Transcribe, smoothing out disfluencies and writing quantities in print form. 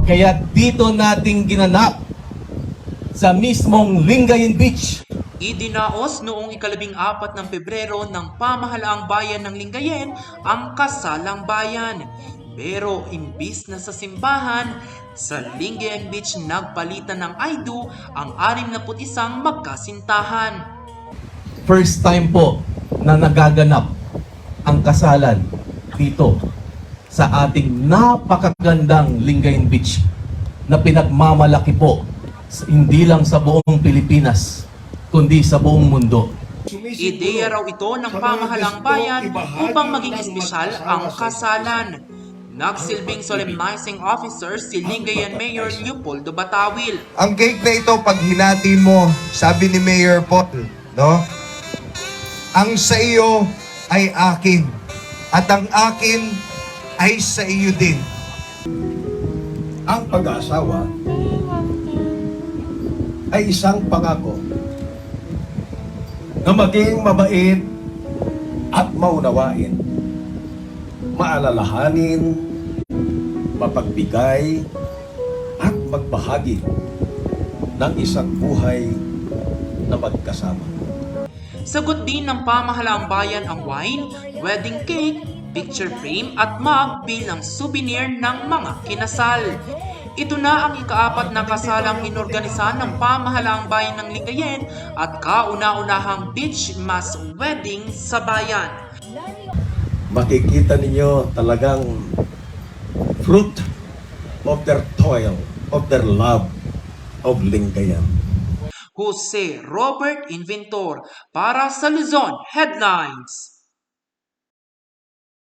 Kaya dito nating ginanap sa mismong Lingayen Beach. Idinaos noong ika-14 ng Pebrero ng pamahalaang bayan ng Lingayen ang kasalang bayan. Pero imbis na sa simbahan, sa Lingayen Beach nagpalitan ng aydu ang 61 magkasintahan. First time po na nagaganap ang kasalan dito sa ating napakagandang Lingayen Beach na pinagmamalaki po hindi lang sa buong Pilipinas kundi sa buong mundo. Ideya raw ito ng pamahalang bayan upang maging espesyal ang kasalan. Nagsilbing solemnizing officer si Lingayen Mayor Leopoldo Batawil. Ang cake na ito, pag hinati mo, sabi ni Mayor Paul, no? Ang sa iyo ay akin, at ang akin ay sa iyo din. Ang pag-aasawa ay isang pangako na maging mabait at maunawain, maalalahanin, mapagbigay at magbahagi ng isang buhay na magkasama. Sagot din ng pamahalaang bayan ang wine, wedding cake, picture frame at mug bilang souvenir ng mga kinasal. Ito na ang ika-4 na kasalang inorganisa ng pamahalaang bayan ng Lingayen at kauna-unahang beach mass wedding sa bayan. Makikita ninyo talagang fruit of their toil, of their love of Lingayen. Jose Robert Inventor para sa Luzon Headlines.